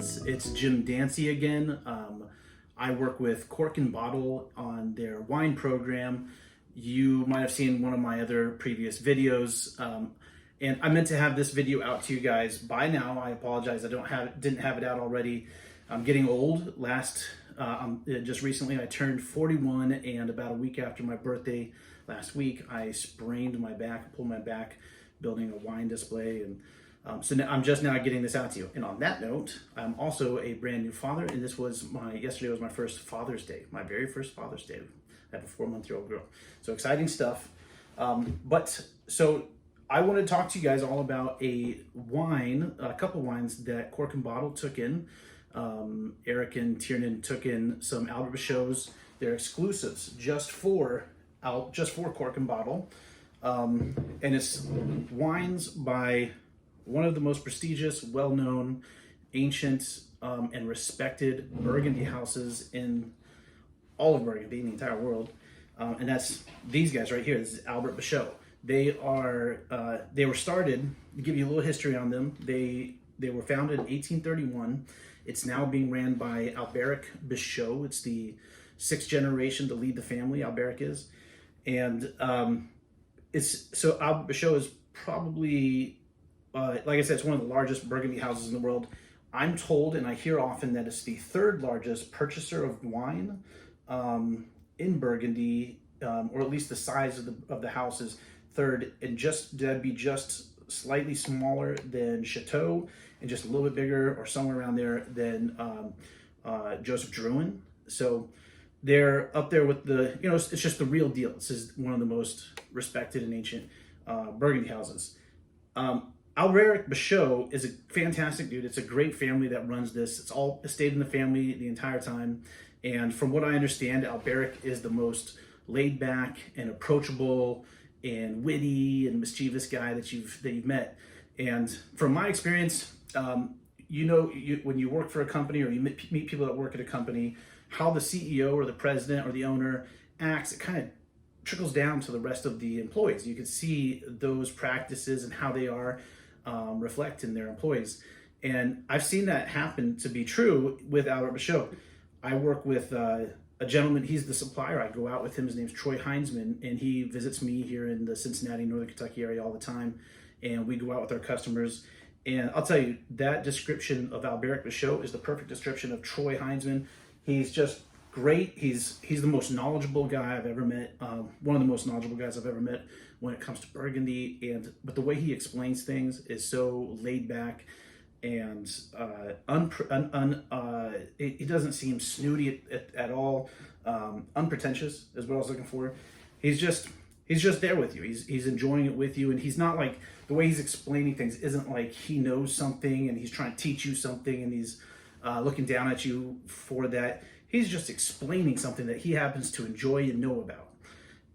friends. It's Jim Dancy again. I work with Cork and Bottle on their wine program. You might have seen one of my other previous videos, and I meant to have this video out to you guys by now. I apologize, I didn't have it out already. I'm getting old. Just recently I turned 41, and about a week after my birthday last week, I sprained my back, pulled my back building a wine display, and so now, I'm just now getting this out to you. And on that note, I'm also a brand new father, and yesterday was my first Father's Day, my very first Father's Day. I have a 4-month-old girl, so exciting stuff. So I want to talk to you guys all about a couple wines that Cork and Bottle took in. Eric and Tiernan took in some Albert Bichots. They're exclusives just for Cork and Bottle, and it's wines by one of the most prestigious, well-known, ancient, and respected Burgundy houses in all of Burgundy, in the entire world, and that's these guys right here. This is Albert Bichot. They were started. To give you a little history on them, they were founded in 1831. It's now being ran by Albert Bichot. It's the 6th generation to lead the family. Albert is, and Albert Bichot is probably, like I said, it's one of the largest Burgundy houses in the world. I'm told, and I hear often, that it's the 3rd largest purchaser of wine in Burgundy, or at least the size of the house is 3rd, and that'd be just slightly smaller than Chateau, and just a little bit bigger, or somewhere around there, than Joseph Drouhin. So they're up there with it's just the real deal. This is one of the most respected and ancient Burgundy houses. Albert Bichot is a fantastic dude. It's a great family that runs this. It's all stayed in the family the entire time. And from what I understand, Albert is the most laid back and approachable and witty and mischievous guy that you've met. And from my experience, when you work for a company, or you meet people that work at a company, how the CEO or the president or the owner acts, it kind of trickles down to the rest of the employees. You can see those practices and how they are reflect in their employees. And I've seen that happen to be true with Albert Bichot. I work with a gentleman, he's the supplier. I go out with him, his name's Troy Heinzman, and he visits me here in the Cincinnati, Northern Kentucky area all the time. And we go out with our customers. And I'll tell you, that description of Albert Bichot is the perfect description of Troy Heinzman. He's just great. He's the most knowledgeable guy I've ever met. One of the most knowledgeable guys I've ever met when it comes to Burgundy. But the way he explains things is so laid back, and he doesn't seem snooty at all. Unpretentious is what I was looking for. He's just there with you. He's enjoying it with you, and he's not like, the way he's explaining things isn't like he knows something and he's trying to teach you something and he's looking down at you for that. He's just explaining something that he happens to enjoy and know about.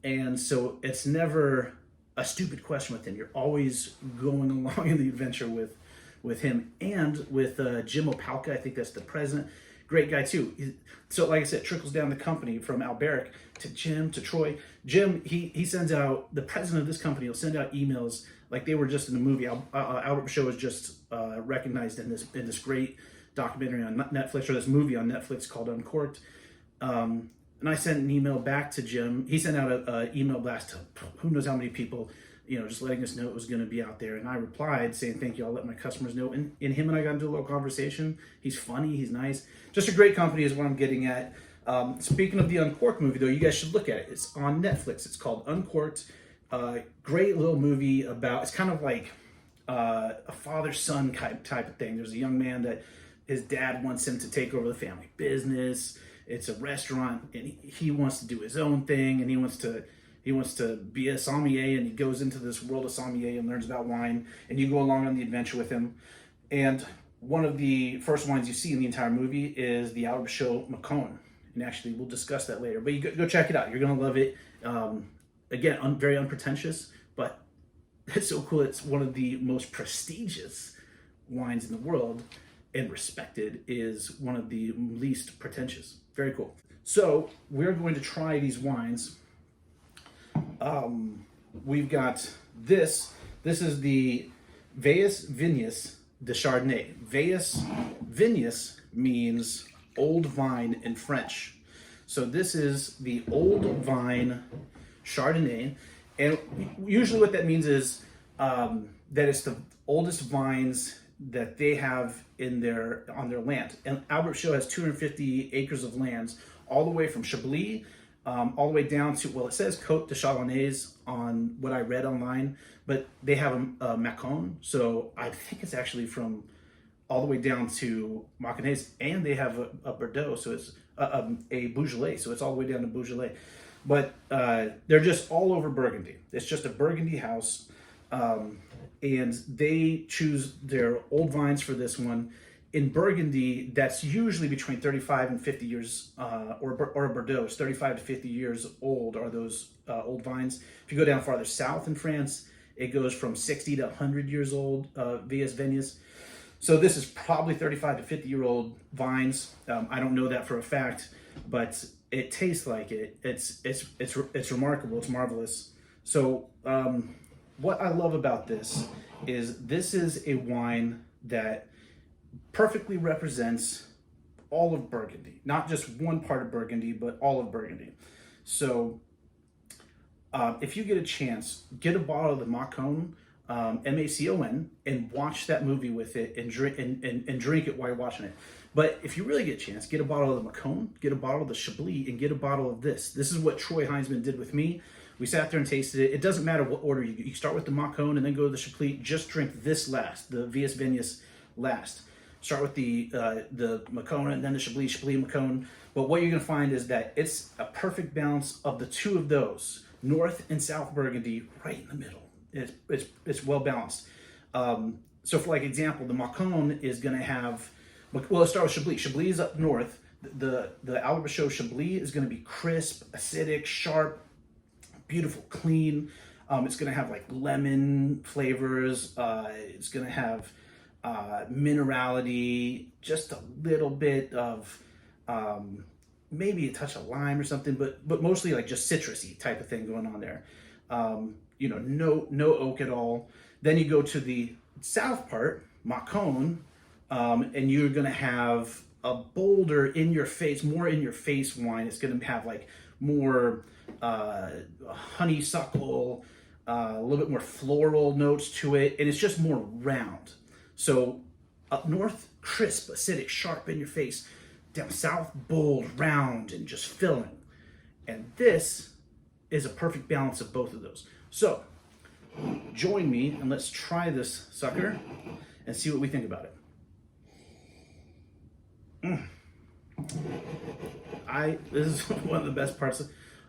And so it's never a stupid question with him. You're always going along in the adventure with him, and with Jim Opalka. I think that's the president. Great guy too. So like I said, it trickles down the company from Albert to Jim to Troy. Jim, he sends out, the president of this company will send out emails like they were just in the movie. Albert Bichot was just recognized in this great documentary on Netflix, or this movie on Netflix called Uncorked. And I sent an email back to Jim. He sent out an email blast to who knows how many people, just letting us know it was going to be out there. And I replied saying, thank you, I'll let my customers know. And him and I got into a little conversation. He's funny, he's nice. Just a great company is what I'm getting at. Speaking of the Uncorked movie, though, you guys should look at it. It's on Netflix. It's called Uncorked. Great little movie about, it's kind of like a father-son type of thing. There's a young man that his dad wants him to take over the family business. It's a restaurant, and he wants to do his own thing, and he wants to be a sommelier, and he goes into this world of sommelier and learns about wine, and you go along on the adventure with him. And one of the first wines you see in the entire movie is the Albert Bichot Macon, and actually we'll discuss that later. But you go check it out. You're gonna love it. Again, very unpretentious, but it's so cool. It's one of the most prestigious wines in the world, and respected is one of the least pretentious. Very cool. So we're going to try these wines. We've got this. This is the Vignes the Chardonnay. Vignes means old vine in French. So this is the old vine Chardonnay. And usually what that means is that it's the oldest vines that they have on their land. And Albert Bichot has 250 acres of lands, all the way from Chablis, all the way down to, well, it says Côte de Chardonnays on what I read online, but they have a Macon, so I think it's actually from all the way down to Maconnais, and they have a Bordeaux, so it's a Beaujolais, so it's all the way down to Beaujolais. But they're just all over Burgundy. It's just a Burgundy house, and they choose their old vines for this one. In Burgundy, that's usually between 35 and 50 years, or a Bordeaux is 35 to 50 years old are those old vines. If you go down farther south in France, it goes from 60 to 100 years old, Vignes. So this is probably 35 to 50-year-old vines. I don't know that for a fact, but it tastes like it. It's remarkable. It's marvelous. So what I love about this is a wine that perfectly represents all of Burgundy, not just one part of Burgundy, but all of Burgundy. So if you get a chance, get a bottle of the Macon, Macon, and watch that movie with it and drink it while you're watching it. But if you really get a chance, get a bottle of the Macon, get a bottle of the Chablis, and get a bottle of this. This is what Troy Heinzman did with me. We sat there and tasted it. It doesn't matter what order you start with the Macon and then go to the Chablis. Just drink this last, the Vignes last. Start with the Macon and then the Chablis, Macon. But what you're going to find is that it's a perfect balance of the two of those, North and South Burgundy, right in the middle. It's well balanced. So for like example, the Macon is going to have, well, let's start with Chablis. Chablis is up north. The Albert Bichot Chablis is going to be crisp, acidic, sharp, beautiful, clean. It's going to have like lemon flavors. It's going to have minerality, just a little bit of maybe a touch of lime or something, but mostly like just citrusy type of thing going on there. No oak at all. Then you go to the south part, Macon, and you're going to have a bolder in your face, more in your face wine. It's going to have like more honeysuckle, a little bit more floral notes to it, and it's just more round. So up north, crisp, acidic, sharp in your face. Down south, bold, round, and just filling. And this is a perfect balance of both of those. So join me and let's try this sucker and see what we think about it. This is one of the best parts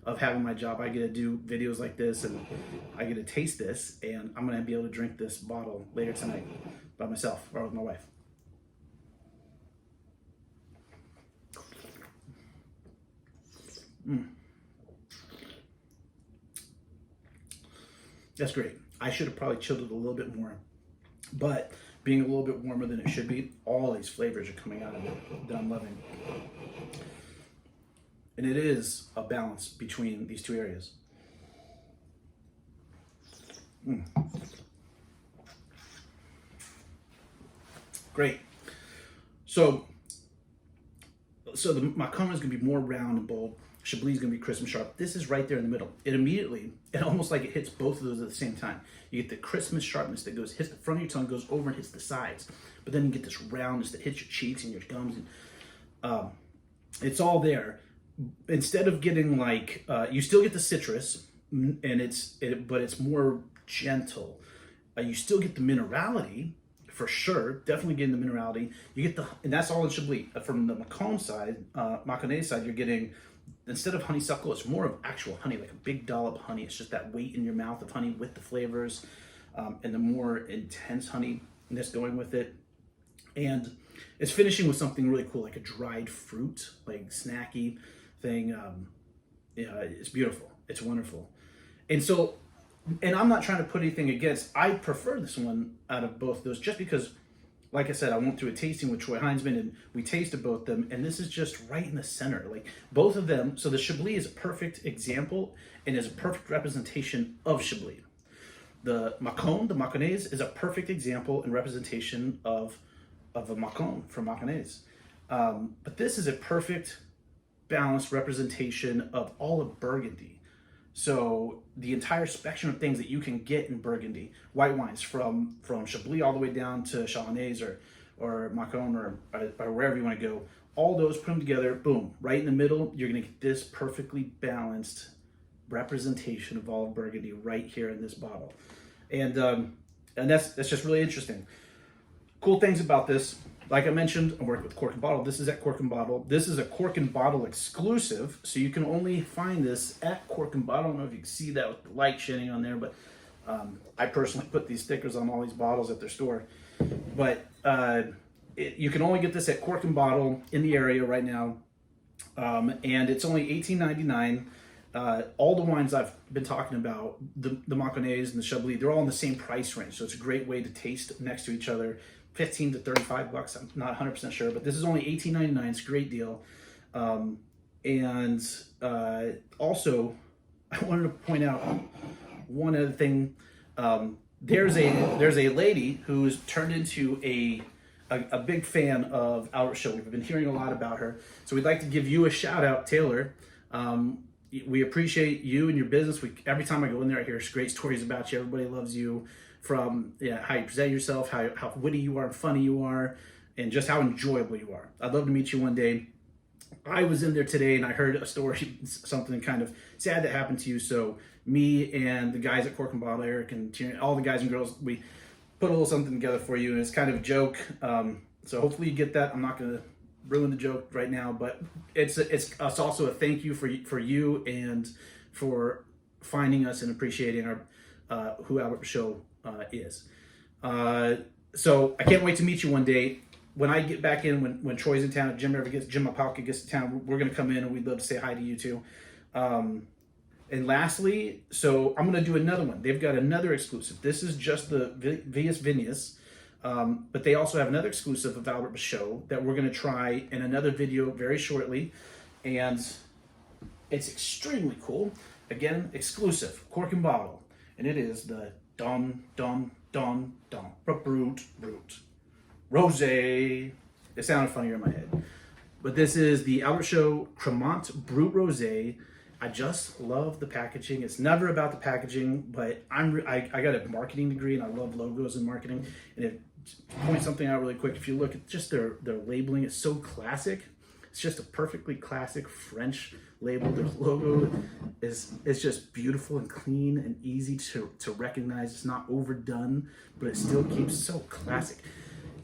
of having my job. I get to do videos like this and I get to taste this, and I'm gonna be able to drink this bottle later tonight by myself or with my wife. That's great. I should have probably chilled it a little bit more, but being a little bit warmer than it should be, all these flavors are coming out of it that I'm loving. And it is a balance between these two areas. Great. So the Macon is going to be more round and bold. Chablis is going to be crisp and sharp. This is right there in the middle. It almost like it hits both of those at the same time. You get the crispness, sharpness that hits the front of your tongue, goes over and hits the sides. But then you get this roundness that hits your cheeks and your gums. And it's all there. Instead of getting like, you still get the citrus, but it's more gentle. You still get the minerality, for sure, definitely getting the minerality. You get and that's all in Chablis. From the Macon side, Maconnais side, you're getting, instead of honeysuckle, it's more of actual honey, like a big dollop of honey. It's just that weight in your mouth of honey with the flavors, and the more intense honey that's going with it. And it's finishing with something really cool, like a dried fruit, like snacky thing. It's beautiful. It's wonderful. And I'm not trying to put anything against. I prefer this one out of both those, just because, like I said, I went through a tasting with Troy Heinzman and we tasted both of them, and this is just right in the center. Like both of them. So the Chablis is a perfect example and is a perfect representation of Chablis. The Mâconnais is a perfect example and representation of a Mâcon from Mâconnais. But this is a perfect balanced representation of all of Burgundy. So the entire spectrum of things that you can get in Burgundy, white wines from Chablis all the way down to Chardonnays or Mâcon or wherever you want to go, all those put them together, boom, right in the middle, you're going to get this perfectly balanced representation of all of Burgundy right here in this bottle. And that's just really interesting. Cool things about this, like I mentioned, I'm working with Cork and Bottle. This is at Cork and Bottle. This is a Cork and Bottle exclusive, so you can only find this at Cork and Bottle. I don't know if you can see that with the light shining on there, but I personally put these stickers on all these bottles at their store. But you can only get this at Cork and Bottle in the area right now, and it's only $18.99. All the wines I've been talking about, the Mâconnais and the Chablis, they're all in the same price range, so it's a great way to taste next to each other. $15 to $35. I'm not 100% sure, but this is only $18.99. It's a great deal. Also, I wanted to point out one other thing. There's a lady who's turned into a big fan of Albert Bichot. We've been hearing a lot about her, so we'd like to give you a shout out, Taylor. We appreciate you and your business. Every time I go in there, I hear great stories about you. Everybody loves you, from how you present yourself, how witty you are, and funny you are, and just how enjoyable you are. I'd love to meet you one day. I was in there today and I heard a story, something kind of sad that happened to you. So me and the guys at Cork and Bottle, Eric and Tyrion, all the guys and girls, we put a little something together for you, and it's kind of a joke. So hopefully you get that. I'm not going to ruin the joke right now, but it's also a thank you for you and for finding us and appreciating our who Albert Bichot is. So I can't wait to meet you one day. When I get back in, when Troy's in town, Jim Apalka gets to town, we're going to come in and we'd love to say hi to you too. And lastly, so I'm going to do another one. They've got another exclusive. This is just the Vignes, but they also have another exclusive of Albert Bichot that we're going to try in another video very shortly. And it's extremely cool. Again, exclusive, Cork and Bottle. And it is the Brut Rosé. It sounded funnier in my head. But this is the Albert Bichot Cremant Brut Rosé. I just love the packaging. It's never about the packaging, but I got a marketing degree and I love logos and marketing. And it points something out really quick. If you look at just their labeling, it's so classic. It's just a perfectly classic French label. Their logo is just beautiful and clean and easy to recognize. It's not overdone, but it still keeps so classic.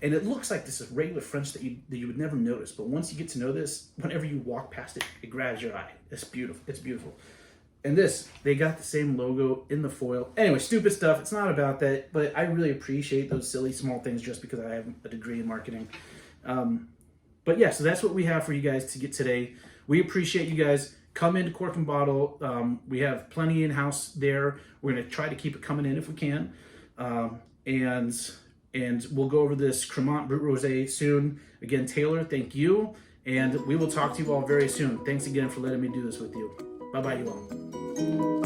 And it looks like this is regular French that you would never notice. But once you get to know this, whenever you walk past it, it grabs your eye. It's beautiful. It's beautiful. And this, they got the same logo in the foil. Anyway, stupid stuff. It's not about that. But I really appreciate those silly small things just because I have a degree in marketing. But yeah, so that's what we have for you guys to get today. We appreciate you guys. Come into Cork and Bottle. We have plenty in-house there. We're going to try to keep it coming in if we can. And we'll go over this Cremant Brut Rosé soon. Again, Taylor, thank you. And we will talk to you all very soon. Thanks again for letting me do this with you. Bye-bye, you all.